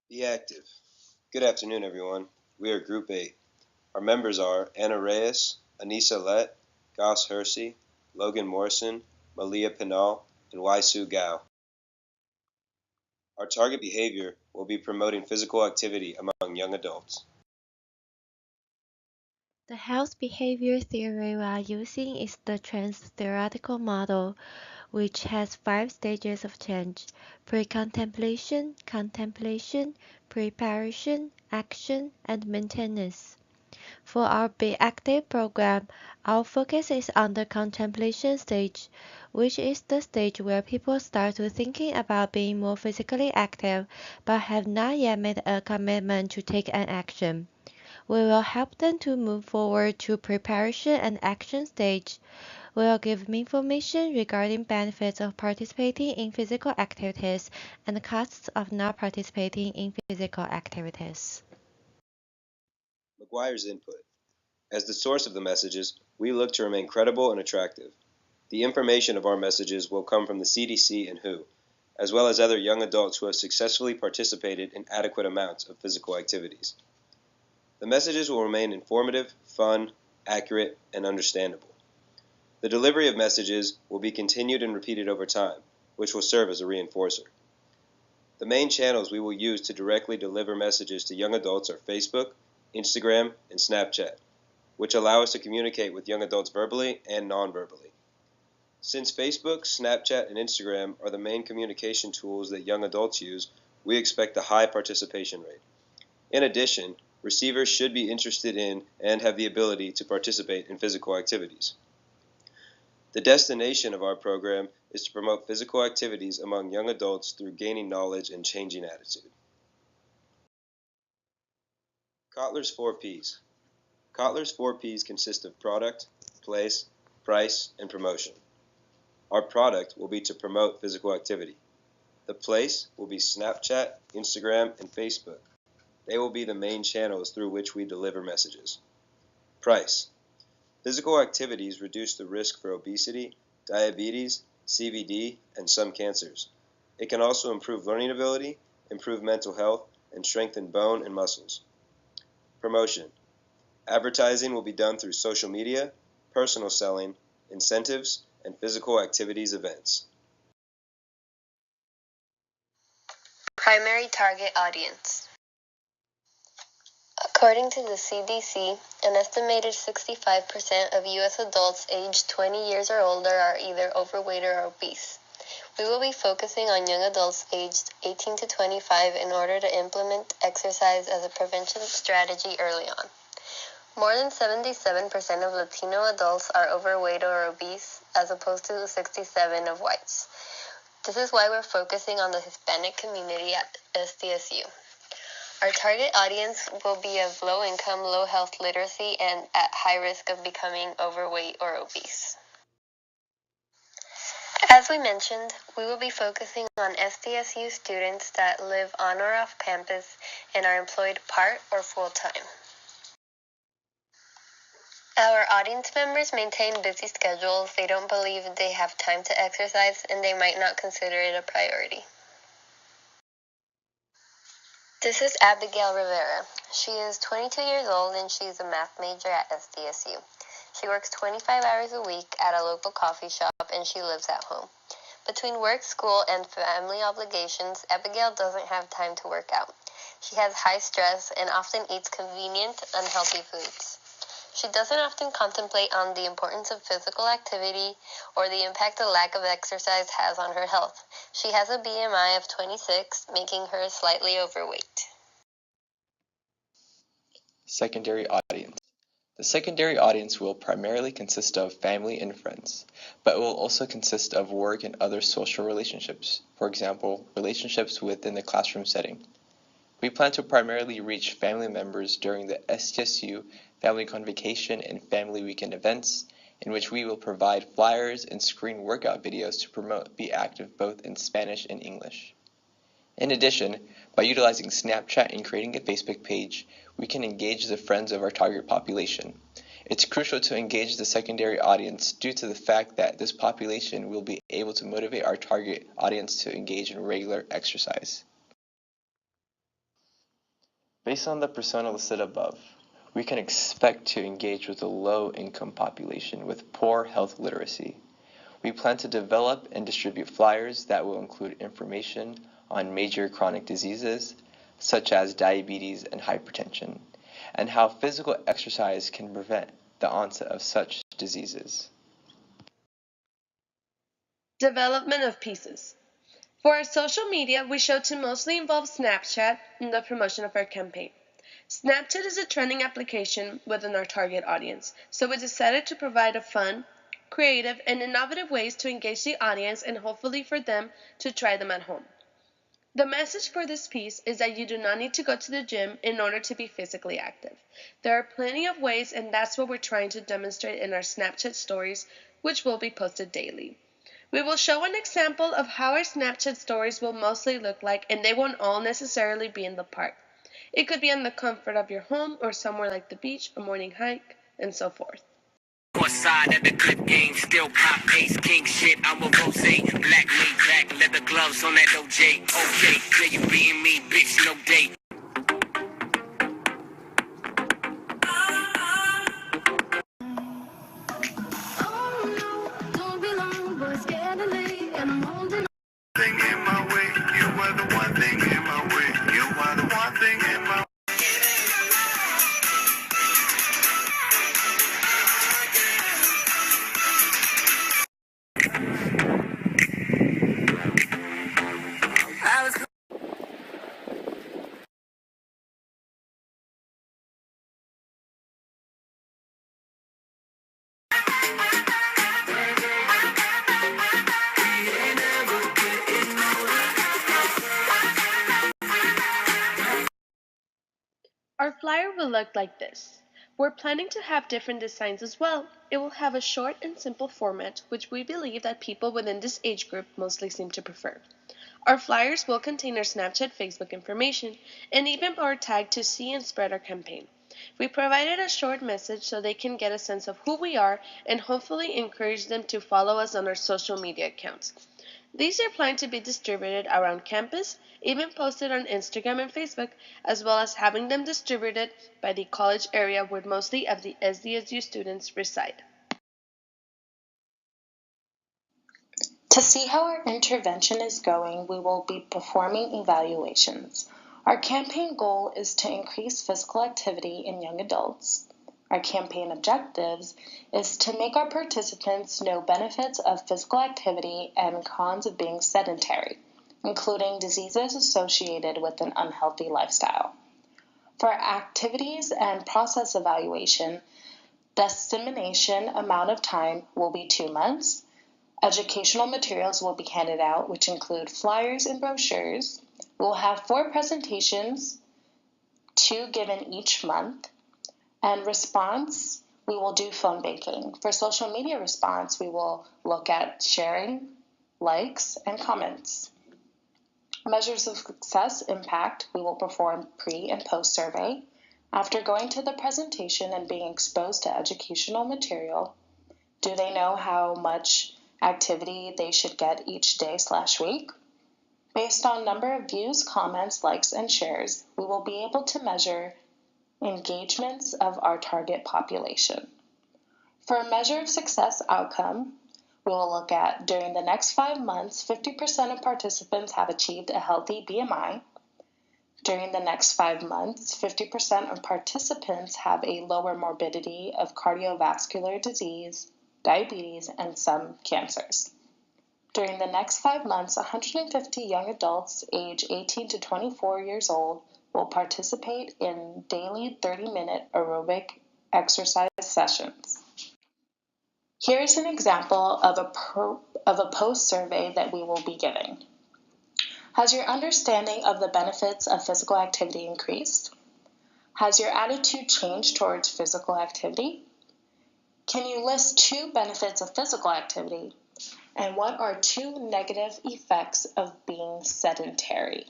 Be active. Good afternoon, everyone. We are Group 8. Our members are Reyes, Anisa Lett, Hersi, Logan Morrison, Malia Pinal, and Weisiyu. Our target behavior will be promoting physical activity among young adults. The health behavior theory we are using is the trans theoretical model, which has 5 stages of change: pre-contemplation, contemplation, preparation, action, and maintenance. For our Be Active program, our focus is on the contemplation stage, which is the stage where people start to thinking about being more physically active but have not yet made a commitment to take an action. We will help them to move forward to preparation and action stage. We will give information regarding benefits of participating in physical activities and costs of not participating in physical activities. McGuire's input. As the source of the messages, we look to remain credible and attractive. The information of our messages will come from the CDC and WHO, as well as other young adults who have successfully participated in adequate amounts of physical activities. The messages will remain informative, fun, accurate, and understandable. The delivery of messages will be continued and repeated over time, which will serve as a reinforcer. The main channels we will use to directly deliver messages to young adults are Facebook, Instagram, and Snapchat, which allow us to communicate with young adults verbally and non-verbally. Since Facebook, Snapchat, and Instagram are the main communication tools that young adults use, we expect a high participation rate. In addition, receivers should be interested in and have the ability to participate in physical activities. The destination of our program is to promote physical activities among young adults through gaining knowledge and changing attitude. Kotler's 4 Ps. Kotler's 4 Ps consist of product, place, price, and promotion. Our product will be to promote physical activity. The place will be Snapchat, Instagram, and Facebook. They will be the main channels through which we deliver messages. Price. Physical activities reduce the risk for obesity, diabetes, CVD, and some cancers. It can also improve learning ability, improve mental health, and strengthen bone and muscles. Promotion. Advertising will be done through social media, personal selling, incentives, and physical activities events. Primary target audience. According to the CDC, an estimated 65% of U.S. adults aged 20 years or older are either overweight or obese. We will be focusing on young adults aged 18 to 25 in order to implement exercise as a prevention strategy early on. More than 77% of Latino adults are overweight or obese, as opposed to the 67% of whites. This is why we're focusing on the Hispanic community at SDSU. Our target audience will be of low income, low health literacy, and at high risk of becoming overweight or obese. As we mentioned, we will be focusing on SDSU students that live on or off campus and are employed part or full-time. Our audience members maintain busy schedules, they don't believe they have time to exercise, and they might not consider it a priority. This is Abigail Rivera. She is 22 years old and she's a math major at SDSU. She works 25 hours a week at a local coffee shop and she lives at home. Between work, school, and family obligations, Abigail doesn't have time to work out. She has high stress and often eats convenient, unhealthy foods. She doesn't often contemplate on the importance of physical activity or the impact the lack of exercise has on her health. She has a BMI of 26, making her slightly overweight. Secondary audience. The secondary audience will primarily consist of family and friends, but it will also consist of work and other social relationships, for example, relationships within the classroom setting. We plan to primarily reach family members during the STSU Family Convocation and Family Weekend events, in which we will provide flyers and screen workout videos to promote Be Active both in Spanish and English. In addition, by utilizing Snapchat and creating a Facebook page, we can engage the friends of our target population. It's crucial to engage the secondary audience due to the fact that this population will be able to motivate our target audience to engage in regular exercise. Based on the persona listed above, we can expect to engage with a low-income population with poor health literacy. We plan to develop and distribute flyers that will include information on major chronic diseases, such as diabetes and hypertension, and how physical exercise can prevent the onset of such diseases. Development of pieces. For our social media, we chose to mostly involve Snapchat in the promotion of our campaign. Snapchat is a trending application within our target audience, so we decided to provide a fun, creative, and innovative ways to engage the audience and hopefully for them to try them at home. The message for this piece is that you do not need to go to the gym in order to be physically active. There are plenty of ways, and that's what we're trying to demonstrate in our Snapchat stories, which will be posted daily. We will show an example of how our Snapchat stories will mostly look like, and they won't all necessarily be in the park. It could be in the comfort of your home or somewhere like the beach, a morning hike, and so forth. Side of the clip game, still pop ace king shit. I'm a rose, black laid back, leather gloves on that OJ. Okay, clear you beating me, bitch, no date. Our flyer will look like this. We're planning to have different designs as well. It will have a short and simple format, which we believe that people within this age group mostly seem to prefer. Our flyers will contain our Snapchat, Facebook information, and even our tag to see and spread our campaign. We provided a short message so they can get a sense of who we are and hopefully encourage them to follow us on our social media accounts. These are planned to be distributed around campus, even posted on Instagram and Facebook, as well as having them distributed by the college area where mostly of the SDSU students reside. To see how our intervention is going, we will be performing evaluations. Our campaign goal is to increase physical activity in young adults. Our campaign objectives is to make our participants know benefits of physical activity and cons of being sedentary, including diseases associated with an unhealthy lifestyle. For activities and process evaluation, dissemination amount of time will be 2 months. Educational materials will be handed out, which include flyers and brochures. We'll have 4 presentations, 2 given each month. And response, we will do phone banking. For social media response, we will look at sharing, likes, and comments. Measures of success impact, we will perform pre- and post-survey. After going to the presentation and being exposed to educational material, do they know how much activity they should get each day/week? Based on number of views, comments, likes, and shares, we will be able to measure engagements of our target population. For a measure of success outcome, we will look at during the next 5 months, 50% of participants have achieved a healthy BMI. During the next 5 months, 50% of participants have a lower morbidity of cardiovascular disease, diabetes, and some cancers. During the next 5 months, 150 young adults age 18 to 24 years old will participate in daily 30-minute aerobic exercise sessions. Here's an example of a post-survey that we will be giving. Has your understanding of the benefits of physical activity increased? Has your attitude changed towards physical activity? Can you list 2 benefits of physical activity? And what are 2 negative effects of being sedentary?